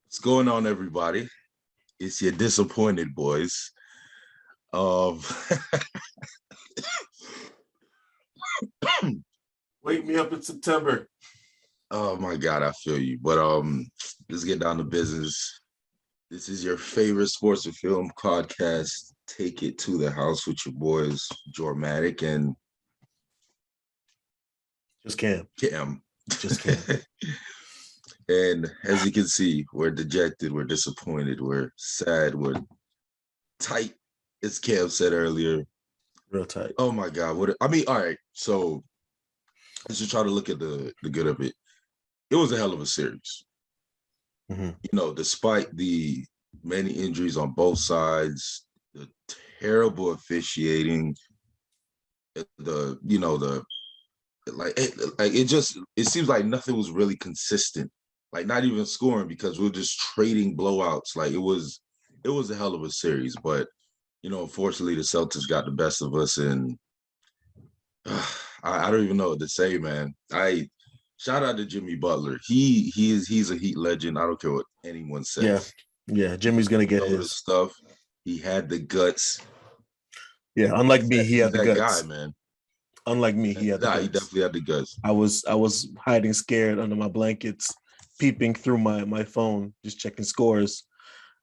What's going on, everybody? It's your disappointed boys. Wake me up in September. Oh my God, I feel you. But let's get down to business. This is your favorite sports and film podcast. Take it to the house with your boys, Jormatic and Just Cam. Cam. Just Cam. And as you can see, we're dejected, we're disappointed, we're sad, we're tight, as Cam said earlier. Real tight. Oh my God. All right. So let's just try to look at the good of it. It was a hell of a series. Mm-hmm. You know, despite the many injuries on both sides, the terrible officiating, it seems like nothing was really consistent. Like not even scoring, because we were just trading blowouts. Like it was a hell of a series. But unfortunately, the Celtics got the best of us, and I don't even know what to say, man. Shout out to Jimmy Butler. He's a Heat legend. I don't care what anyone says. Yeah. Jimmy's gonna get his stuff. He had the guts. Yeah, unlike me, he had the guts. Guy, man. Unlike me, he had the guts. He definitely had the guts. I was hiding scared under my blankets, peeping through my phone, just checking scores,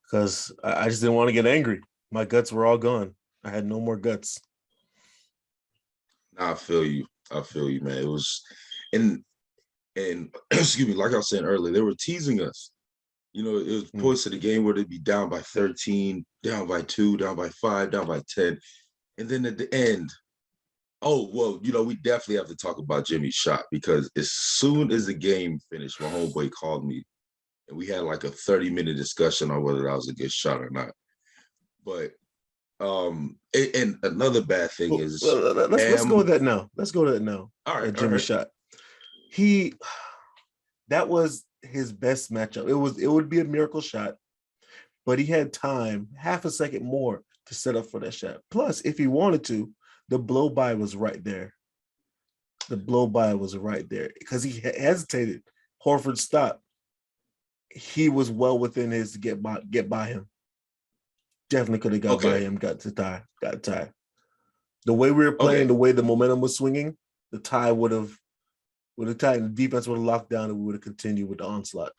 because I just didn't want to get angry. My guts were all gone. I had no more guts. I feel you, man. It was, and excuse me, like I was saying earlier, they were teasing us. It was points of the game where they'd be down by 13, down by 2, down by 5, down by 10. And then at the end, we definitely have to talk about Jimmy's shot, because as soon as the game finished, my homeboy called me and we had like a 30-minute discussion on whether that was a good shot or not. But and another bad thing is let's go with that now. Let's go to that now. All right, Jimmy's shot. That was his best matchup. It would be a miracle shot, but he had time, half a second more, to set up for that shot. Plus, if he wanted to, the blow by was right there. Because he hesitated. Horford stopped. He was well within his to get by him. Definitely could have got by him, got tie. The way we were playing, the way the momentum was swinging, the tie would have tied, and the defense would have locked down, and we would have continued with the onslaught.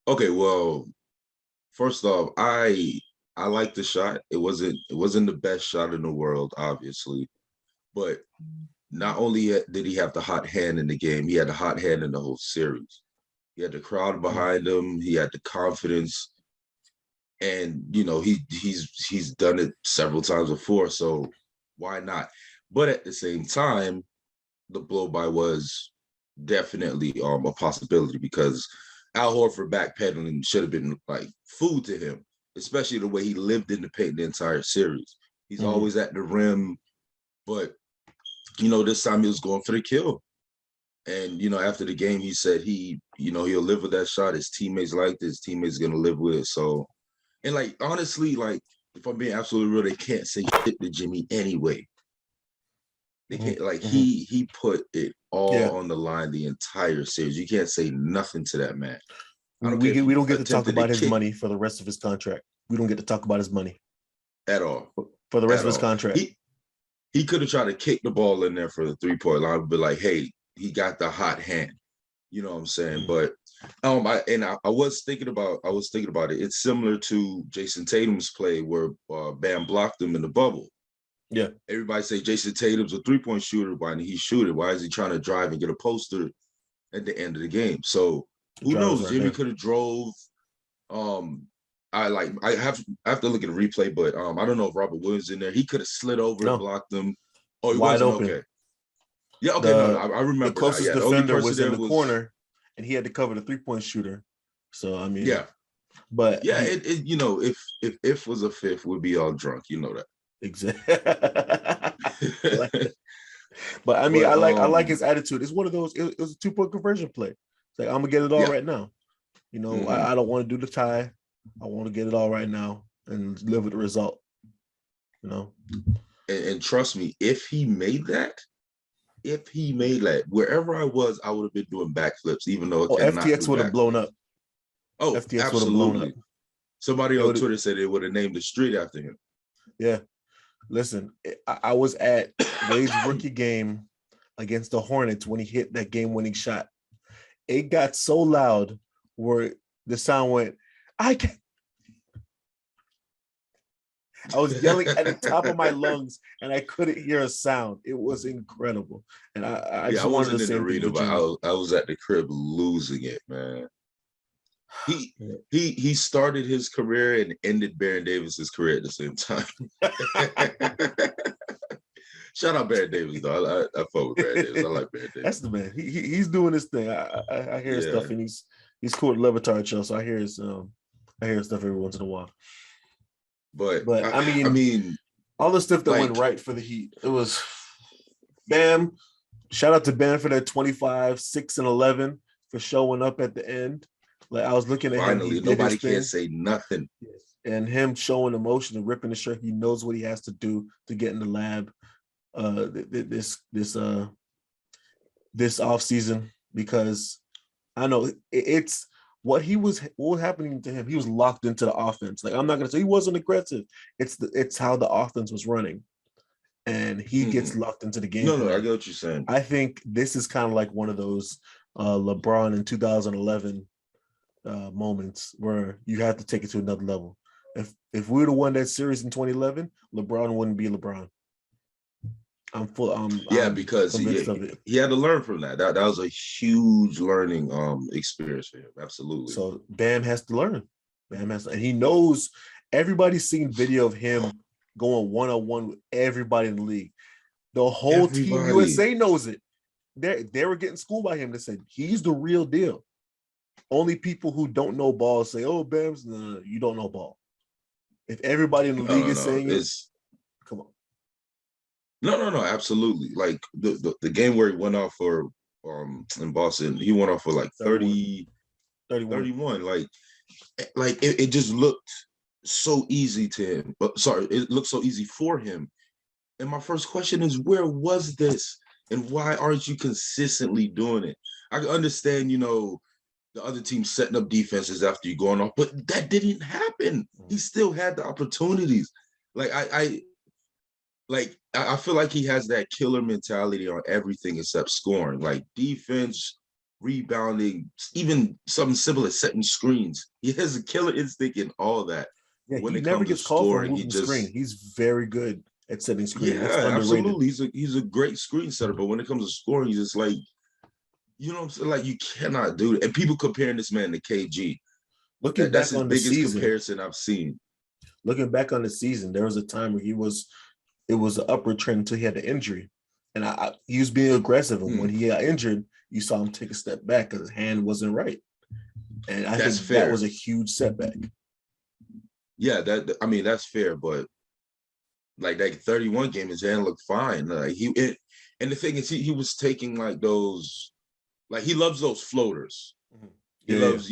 Okay, well, first off, I like the shot. It wasn't the best shot in the world, obviously, but not only did he have the hot hand in the game, he had the hot hand in the whole series. He had the crowd behind him. He had the confidence. And he's done it several times before, so why not? But at the same time, the blow by was definitely a possibility, because Al Horford backpedaling should have been like food to him, especially the way he lived in the paint the entire series. He's always at the rim, but this time he was going for the kill. And after the game, he said he'll live with that shot. His teammates liked it. His teammates gonna live with it. So. And honestly, if I'm being absolutely real, they can't say shit to Jimmy anyway. They can't. He put it all on the line the entire series. You can't say nothing to that man. We don't get to talk about his money for the rest of his contract. We don't get to talk about his money at all for the rest of his contract. He could have tried to kick the ball in there for the 3-point line, but like, hey, he got the hot hand. You know what I'm saying? But I was thinking about it. It's similar to Jason Tatum's play where Bam blocked him in the bubble. Yeah. Everybody say Jason Tatum's a 3-point shooter. Why didn't he shoot it? Why is he trying to drive and get a poster at the end of the game? So who knows? Jimmy could have drove I have to look at the replay, but I don't know if Robert Williams in there. He could have slid over and No, blocked them. Oh, he wide wasn't open. okay. Yeah, okay, no, The I the remember now. closest Yeah, the only defender person was in there the was corner, and he had to cover the 3-point shooter. So I mean, yeah, but yeah. It you know, if was a fifth, we'd be all drunk. You know that. exactly. But I mean, But I like his attitude. It's one of those. It was a 2-point conversion play. It's like I'm gonna get it all yeah. right now. You know, Mm-hmm. I don't want to do the tie. I want to get it all right now and live with the result. You know, And trust me, if he made that, wherever I was, I would have been doing backflips, even though I cannot FTX do would have blown backflips. up. Oh, FTX would have blown up. absolutely. Somebody It on would. Twitter said they would have named the street after him. Yeah. Listen, I was at Wade's rookie game against the Hornets when he hit that game-winning shot. It got so loud where the sound went, I was yelling at the top of my lungs and I couldn't hear a sound. It was incredible. And I just I wanted the wasn't in the same thing arena, for but Jimmy. I was at the crib losing it, man. He started his career and ended Baron Davis's career at the same time. Shout out Baron Davis though. I fuck with Baron Davis. I like Baron Davis. That's the man. He's doing his thing. I hear his stuff, and he's cool at Levitard show, so I hear his stuff every once in a while. But I mean, all the stuff that went right for the Heat. It was Bam. Shout out to Bam for that 25, 6, and 11 for showing up at the end. Like I was looking at finally, him. nobody can say nothing. And him showing emotion and ripping the shirt. He knows what he has to do to get in the lab. This off season, because I know it's what was happening to him. He was locked into the offense. Like I'm not gonna say he wasn't aggressive. It's how the offense was running, and he gets locked into the game. No, I get what you're saying. I think this is kind of like one of those LeBron in 2011 moments where you have to take it to another level. If we would have won that series in 2011, LeBron wouldn't be LeBron. Because he had to learn from that. That was a huge learning experience for him. Absolutely. So Bam has to learn. And he knows. Everybody's seen video of him going one-on-one with everybody in the league. The whole Team USA knows it. They were getting schooled by him. They said he's the real deal. Only people who don't know ball say, "Oh, Bam's no, you don't know ball." If everybody in the league is saying it, come on. No, absolutely. Like the game where he went off for in Boston, he went off for like 31. Like it just looked so easy to him. It looked so easy for him. And my first question is, where was this? And why aren't you consistently doing it? I can understand, the other team setting up defenses after you going off, but that didn't happen. He still had the opportunities. Like I feel like he has that killer mentality on everything except scoring, like defense, rebounding, even something simple as setting screens. He has a killer instinct in all that. Yeah, when he never gets called for moving the screen. He's very good at setting screens. Yeah, absolutely. He's a great screen setter, but when it comes to scoring, he's just like, you know what I'm saying? Like, you cannot do it. And people comparing this man to KG. That's his biggest comparison I've seen. Looking back on the season, there was a time where it was an upward trend until he had the injury. And he was being aggressive. And when he got injured, you saw him take a step back because his hand wasn't right. And I think that was a huge setback. Yeah, that's fair. But like that 31 game, his hand looked fine. Like and the thing is, he was taking like those. Like, he loves those floaters. He loves,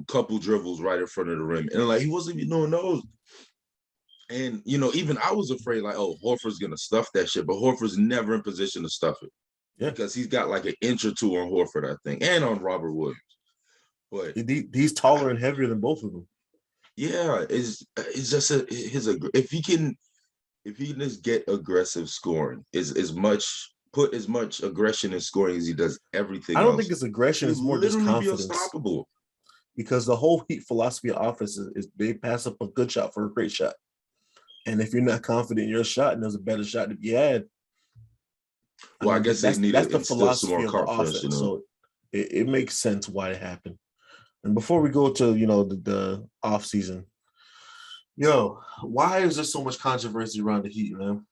couple dribbles right in front of the rim. And, like, he wasn't even doing those. And, even I was afraid, like, oh, Horford's going to stuff that shit. But Horford's never in position to stuff it. Yeah. Because he's got, like, an inch or two on Horford, I think. And on Robert Williams. But he's taller and heavier than both of them. Yeah. It's just if he can just get aggressive scoring, put as much aggression in scoring as he does everything else. I don't think it's aggression. It's more just confidence. Be unstoppable. Because the whole Heat philosophy of offense is they pass up a good shot for a great shot. And if you're not confident in your shot and there's a better shot to be had. I guess they need to instill some more confidence. So it makes sense why it happened. And before we go to, the off season, Yo, why is there so much controversy around the Heat, man?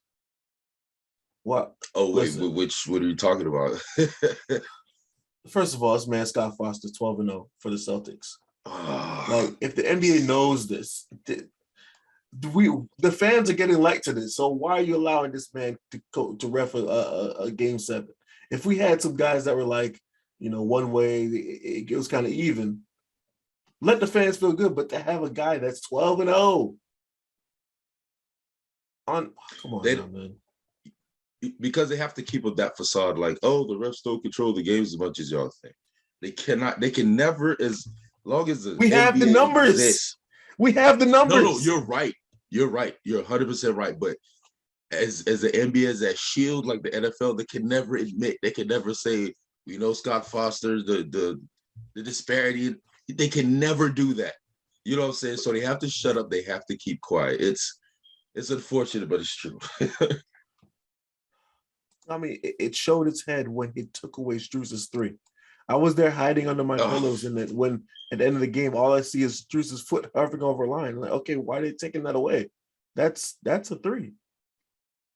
What? Oh wait, Listen, what are you talking about? first of all, this man Scott Foster 12-0 for the Celtics. Ah, Like, if the NBA knows this, the fans are getting light to this. So why are you allowing this man to ref a game 7? If we had some guys that were like, one way, it was kind of even. Let the fans feel good, but to have a guy that's 12-0 on, come on they now, man. because they have to keep up that facade, like, oh, the refs don't control the games as much as y'all think. They cannot. They can never, as long as the We have the NBA numbers. exists. We have the No, numbers. you're right. You're right. You're 100% right. But as the NBA is that shield, like the NFL, they can never admit. They can never say, we know Scott Foster, the disparity. They can never do that. You know what I'm saying? So they have to shut up. They have to keep quiet. It's unfortunate, but it's true. I mean, it showed its head when he took away Struce's 3. I was there hiding under my pillows, and then when at the end of the game, all I see is Struce's foot hovering over a line. I'm like, okay, why are they taking that away? That's a 3.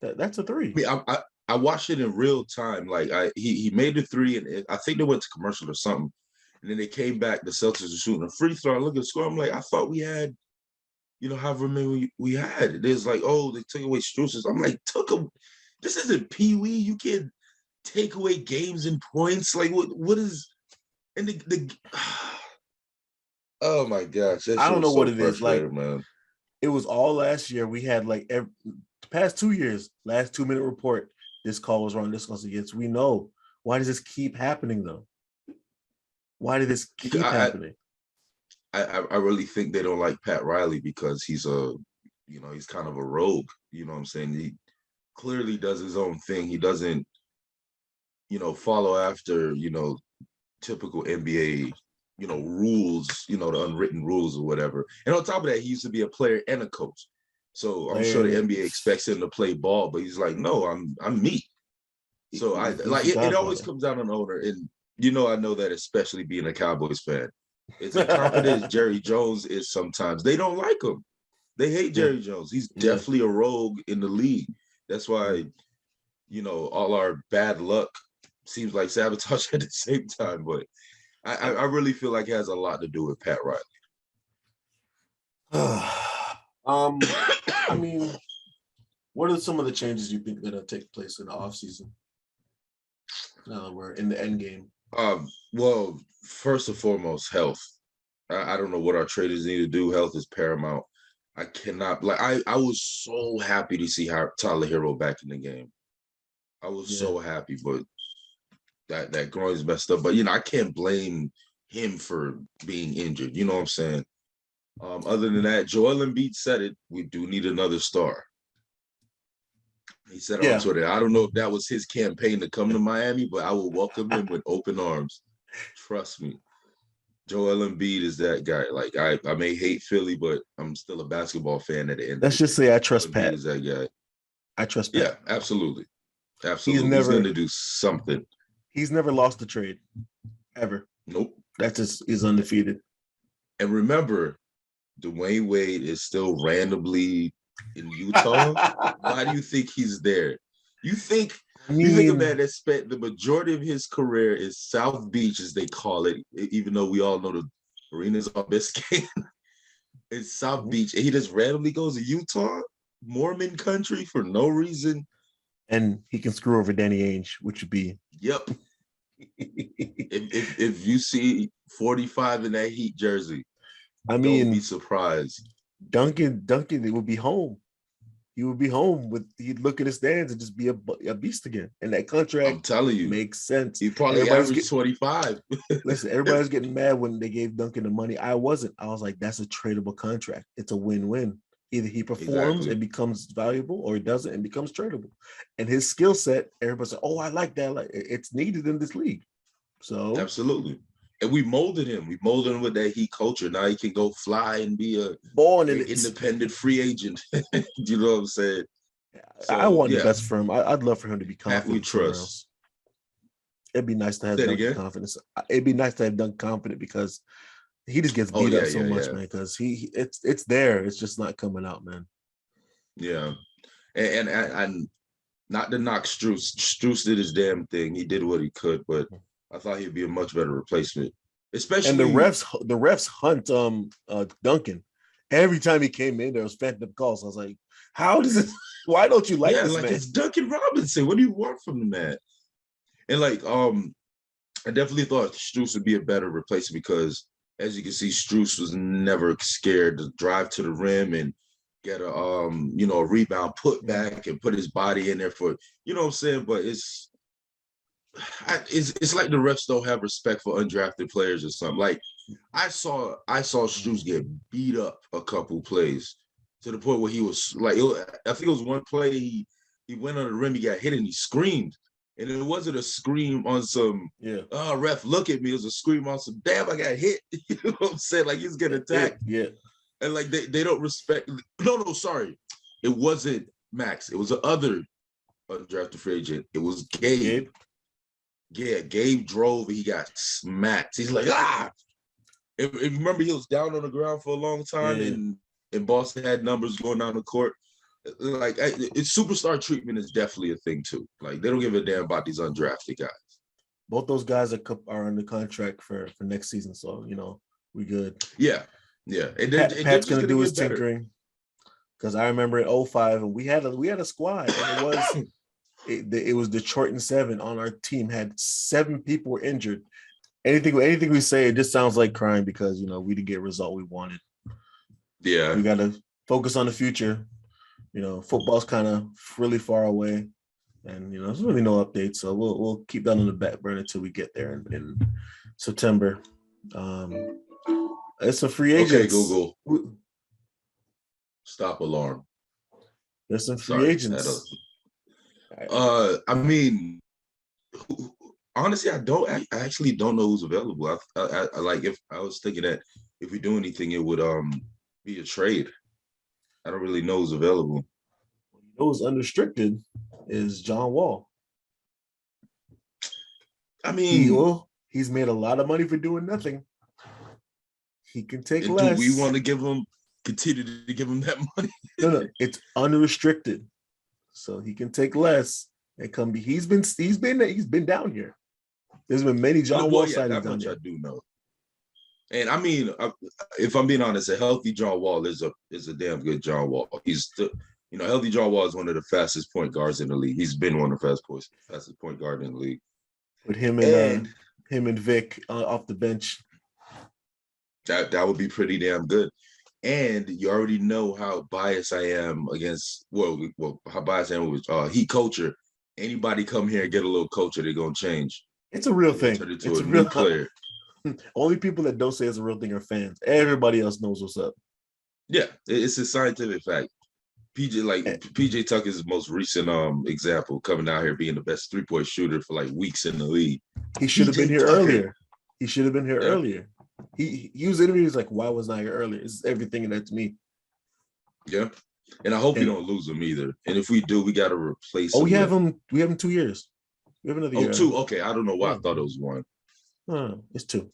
That's a 3. I mean, I watched it in real time. Like he made the 3, and I think they went to commercial or something, and then they came back. The Celtics were shooting a free throw. I look at the score. I'm like, I thought we had, however many we had. There's like, oh, they took away Struce's. I'm like, took him. This isn't Pee Wee. You can't take away games and points. Like what is and the oh my gosh, that I shit don't know was what so it is. Like, frustrating, man. it was all last year. We had like the past 2 years, last 2-minute report. This call was wrong. This was against. We know. Why does this keep happening though? Why did this Because keep happening? I really think they don't like Pat Riley because he's he's kind of a rogue. You know what I'm saying? He clearly does his own thing. He doesn't, follow after, typical NBA, rules, the unwritten rules or whatever. And on top of that, he used to be a player and a coach. So I'm sure the NBA expects him to play ball, but he's like, no, I'm me. So I like it always comes down on the owner. And I know that, especially being a Cowboys fan. As incompetent as Jerry Jones is sometimes, they don't like him. They hate Jerry Jones. He's definitely a rogue in the league. That's why, all our bad luck seems like sabotage at the same time. But I really feel like it has a lot to do with Pat Riley. I mean, what are some of the changes you think that take place in the offseason? Now that we're in the end game. Well, first and foremost, health. I don't know what our traders need to do. Health is paramount. I cannot I was so happy to see Tyler Hero back in the game. I was so happy, but that groin's messed up. But I can't blame him for being injured. You know what I'm saying? Other than that, Joel Embiid said it. We do need another star. He said on Twitter, I don't know if that was his campaign to come to Miami, but I will welcome him with open arms. Trust me. Joel Embiid is that guy. Like I may hate Philly, but I'm still a basketball fan at the end. Let's just say I trust Pat. Is that guy? I trust Pat. Yeah, absolutely. He's going to do something. He's never lost a trade, ever. Nope. That's just he's undefeated. And remember, Dwayne Wade is still randomly in Utah. Why do you think he's there? You think a man that spent the majority of his career in South Beach, as they call it, even though we all know the arena's on Biscayne, it's South Beach, and he just randomly goes to Utah, Mormon country, for no reason. And he can screw over Danny Ainge, which would be if you see 45 in that Heat jersey, don't be surprised. Duncan would be home. He would be home he'd look at his stands and just be a beast again. And that contract, I'm telling you, makes sense. He probably averaged 25. Listen, everybody's getting mad when they gave Duncan the money. I wasn't. I was like, that's a tradable contract. It's a win-win. Either he performs and becomes valuable, or he doesn't and becomes tradable. And his skill set, everybody's like, oh, I like that. Like, it's needed in this league. So absolutely. And we molded him. We molded him with that Heat culture. Now he can go fly and be an independent free agent. You know what I'm saying? So, I want the best for him. I'd love for him to be confident. We trust. It'd be nice to have Duncan confidence. It'd be nice to have Duncan confident because He just gets Oh beat yeah, up so yeah, much, yeah, man, because it's there. It's just not coming out, man. yeah. And not to knock Struess. Struess did his damn thing. He did what he could, but I thought he'd be a much better replacement. And the Especially, refs hunt Duncan. Every time he came in, there was phantom calls. I was like, how does this? Why don't you like yeah, this like man? it's Duncan Robinson. What do you want from the man? And like, I definitely thought Struess would be a better replacement because, as you can see, Struess was never scared to drive to the rim and get a rebound put back and put his body in there for, you know what I'm saying? But it's like the refs don't have respect for undrafted players or something. Like I saw Struess get beat up a couple plays to the point where he was like, I think it was one play he went on the rim, he got hit and he screamed. And it wasn't a scream on some, oh, ref, look at me. It was a scream on some, damn, I got hit. You know what I'm saying? Like he's getting attacked. Yeah. And like they don't respect. No, sorry. It wasn't Max. It was the other undrafted free agent. It was Gabe. Yeah, Gabe drove and he got smacked. He's like, ah. And remember, he was down on the ground for a long time, and Boston had numbers going down the court. Like, it's superstar treatment is definitely a thing too. Like, they don't give a damn about these undrafted guys. Both those guys are under contract for next season, so we good. Yeah. And they're Pat's just gonna do his better. tinkering. Because I remember in 2005, and we had a squad, and it was Detroit and 7 on our team. Had 7 people were injured. Anything we say, it just sounds like crying because we didn't get a result we wanted. Yeah, we got to focus on the future. Football's kind of really far away, and there's really no updates. So we'll keep that on the back burner until we get there in September. It's a free agent. Okay, Google. Stop alarm. There's some free agents. I mean, honestly, I actually don't know who's available. I like, if I was thinking that if we do anything, it would be a trade. I don't really know who's available. Who's unrestricted is John Wall. I mean, he's made a lot of money for doing nothing. He can take and less. Do we want to continue to give him that money? No, it's unrestricted, so he can take less and come. He's been down here. There's been many John Wall sightings down here. I do know. And I mean, if I'm being honest, a healthy John Wall is a damn good John Wall. He's healthy John Wall is one of the fastest point guards in the league. He's been one of the fastest point guard in the league. With him and Vic off the bench, that would be pretty damn good. And you already know how biased I am against how biased I am with Heat culture. Anybody come here and get a little culture, they're gonna change. It's a real thing. Turn into a new player. Only people that don't say it's a real thing are fans. Everybody else knows what's up. Yeah, it's a scientific fact. PJ Tucker's most recent example, coming out here being the best 3-point shooter for like weeks in the league. He should have been here earlier. Earlier. He was interviewed. He's like, why wasn't I here earlier? It's everything that's me. Yeah. And I hope we don't lose him either. And if we do, we got to replace him. We have him 2 years. We have another year. 2. Okay. I don't know why I thought it was 1. It's 2.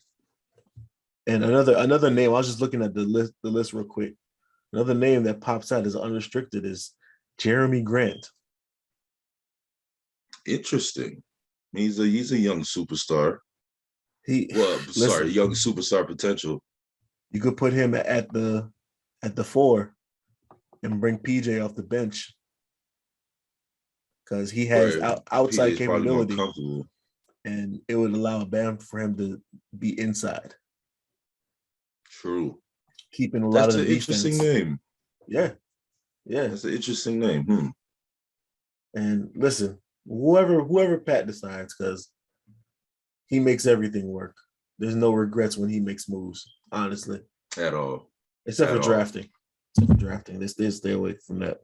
And another name, I was just looking at the list real quick. Another name that pops out as unrestricted is Jeremy Grant. Interesting. He's a young superstar. Young superstar potential. You could put him at the 4 and bring PJ off the bench because he has outside PJ's capability, and it would allow Bam for him to be inside. True. Keeping a lot of the defense. That's an interesting name. Yeah. That's an interesting name. And listen, whoever Pat decides, because he makes everything work. There's no regrets when he makes moves, honestly. At all. Except for drafting. They stay away from that.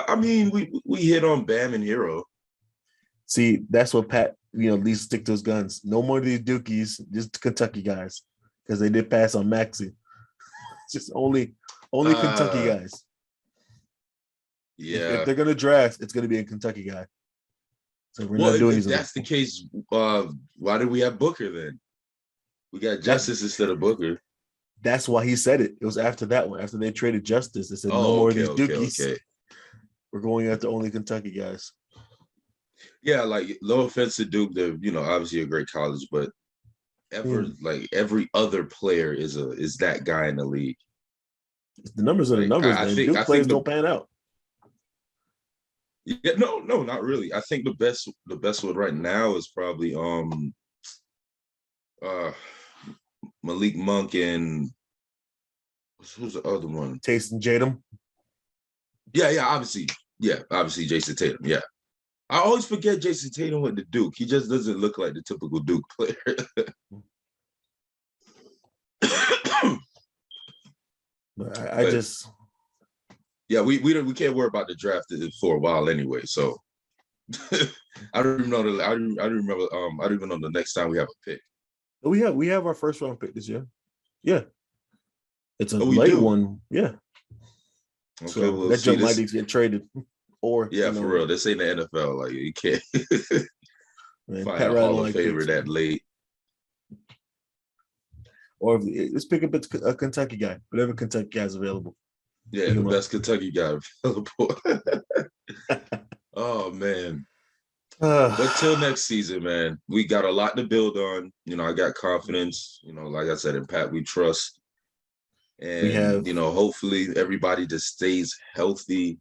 I mean, we hit on Bam and Hero. See, that's what Pat, at least stick to his guns. No more of these Dukies, just Kentucky guys. Because they did pass on Maxey. Just only Kentucky guys. Yeah. If they're gonna draft, it's gonna be a Kentucky guy. So we're not doing. If that's the case, why did we have Booker then? We got Justice instead of Booker. That's why he said it. It was after that one. After they traded Justice, they said no Oh, more okay, of these okay, dookies. okay. We're going after only Kentucky guys. Yeah, like no offense to Duke, they're obviously a great college, but like every other player is that guy in the league. The numbers are the Like numbers, I man. think Duke players don't pan out. Yeah, no, not really. I think the best one right now is probably Malik Monk and who's the other one? Taysom Tatum. Yeah, obviously Jason Tatum. Yeah. I always forget Jason Tatum went to Duke. He just doesn't look like the typical Duke player. I just we can't worry about the draft for a while anyway. So I don't even know I don't remember I don't even know the next time we have a pick. We have our first round pick this year. Yeah. It's a late one. Yeah. Okay, so well, that jump might get traded. Or for real. This ain't the NFL. Like you can't man, find a Hall of Famer that late. Or let's pick up a Kentucky guy, whatever Kentucky guy's available. Yeah, the best Kentucky guy available. Oh man. But till next season, man, we got a lot to build on. I got confidence. Like I said, in Pat, we trust. And hopefully everybody just stays healthy.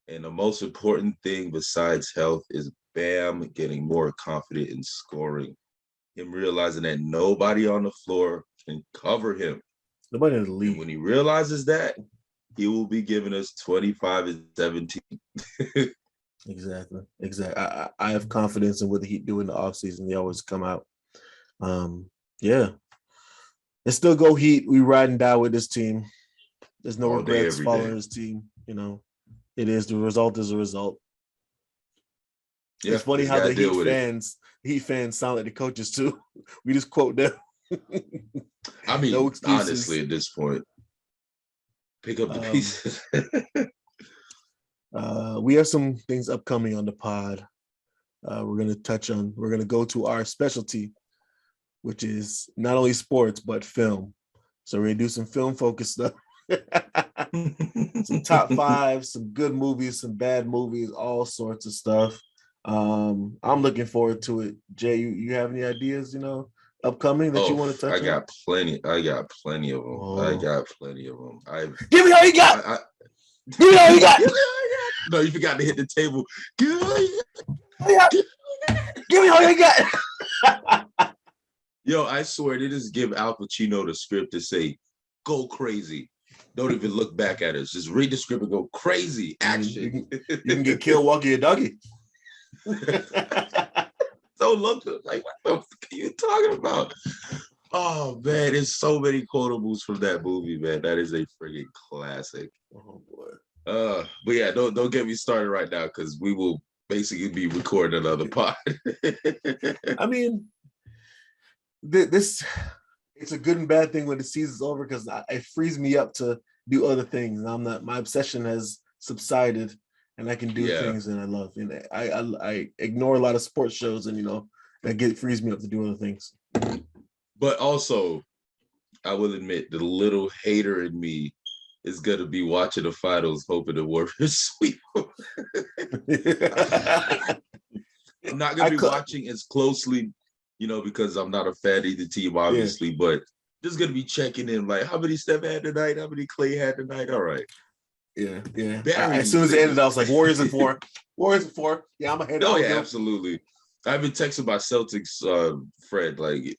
And the most important thing besides health is Bam getting more confident in scoring. Him realizing that nobody on the floor can cover him. Nobody in the league. And when he realizes that, he will be giving us 25 and 17. Exactly. I have confidence in what the Heat do in the offseason. They always come out. Yeah. Let's still go Heat. We ride and die with this team. There's no regrets following this team. It is the result is a result. Yeah, it's funny how the Heat fans sound like the coaches too. We just quote them. I mean, honestly, at this point, pick up the pieces. We have some things upcoming on the pod. We're going to go to our specialty, which is not only sports, but film. So we're going to do some film focused stuff. Some top five, some good movies, some bad movies, all sorts of stuff. I'm looking forward to it. Jay, you have any ideas, upcoming that you want to touch on? I got plenty of them. Give me all you got. Give me all you got. No, you forgot to hit the table. Give me all you got. Yo, I swear they just give Al Pacino the script to say, go crazy. Don't even look back at us. Just read the script and go crazy. Action. You can get killed walking a doggy. So look, like, what the fuck are you talking about? Oh man, there's so many quotables from that movie, man. That is a friggin' classic. Oh boy. But yeah, don't get me started right now because we will basically be recording another pod. I mean, this it's a good and bad thing when the season's over because it frees me up to do other things. My obsession has subsided and I can do things that I love. And I ignore a lot of sports shows and that frees me up to do other things. But also, I will admit the little hater in me is gonna be watching the finals, hoping the Warriors sweep. I'm not gonna be watching as closely, because I'm not a fan of either team, obviously. But just gonna be checking in, like how many Steph had tonight, how many Clay had tonight. All right. Yeah. As soon as it ended, I was like, Warriors in 4. Warriors in 4. Yeah, I'm ahead. Oh yeah, absolutely. I've been texting my Celtics friend like.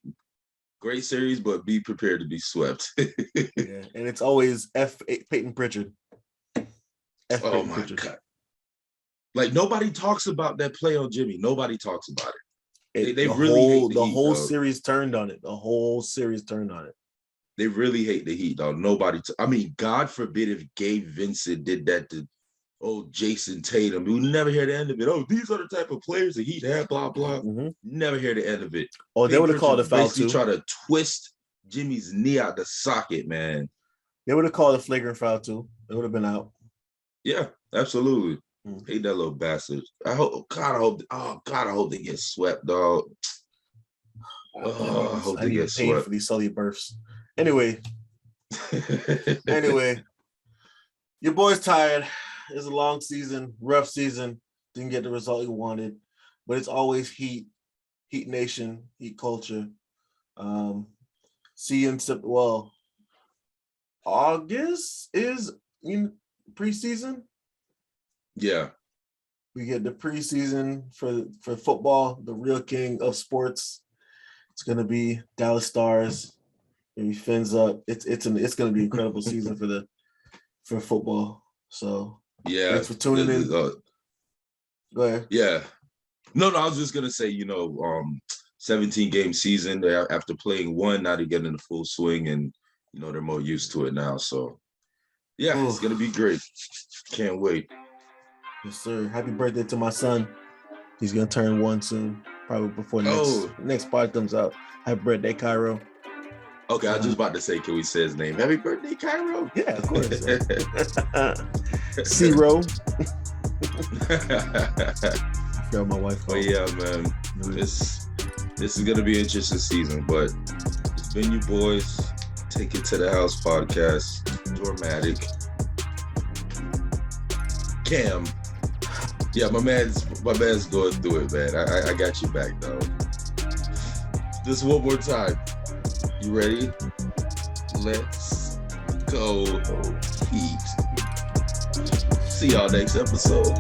Great series, but be prepared to be swept. Yeah, and it's always Peyton Pritchard. My God. Like, nobody talks about that play on Jimmy. Nobody talks about it. They really hate the Heat, whole series turned on it. The whole series turned on it. They really hate the Heat, dog. I mean, God forbid if Gabe Vincent did that to Jason Tatum. We never hear the end of it. Oh, these are the type of players the Heat have, blah, blah. Mm-hmm. Never hear the end of it. Oh, they would have called a foul too. Try to twist Jimmy's knee out the socket, man. They would have called a flagrant foul too. It would have been out. Yeah, absolutely. Mm-hmm. Hate that little bastard. I hope they get swept, dog. Oh, I hope I they need get to pay swept. for these Sully births. Anyway, your boy's tired. It's a long season, rough season. Didn't get the result he wanted, but it's always Heat Nation, Heat culture. See you in August is preseason. Yeah. We get the preseason for football, the real king of sports. It's gonna be Dallas Stars. Maybe fins up. It's gonna be an incredible season for football. So Yeah. thanks for tuning in. Go ahead. Yeah. No, I was just gonna say, 17-game season. After playing one, now they're getting the full swing, and they're more used to it now. So yeah, It's gonna be great. Can't wait. Yes, sir. Happy birthday to my son. He's gonna turn 1 soon, probably before next part comes out. Happy birthday, Cairo. Okay, I was just about to say, can we say his name? Happy birthday, Cairo. Yeah, of course. Zero. I forgot my wife. Oh yeah, man. This is gonna be an interesting season, but it's been you boys. Take It to the House podcast. Dramatic. Cam. Yeah, my man's going through it, man. I got you back, though. Just one more time. You ready? Let's go Heat. See y'all next episode.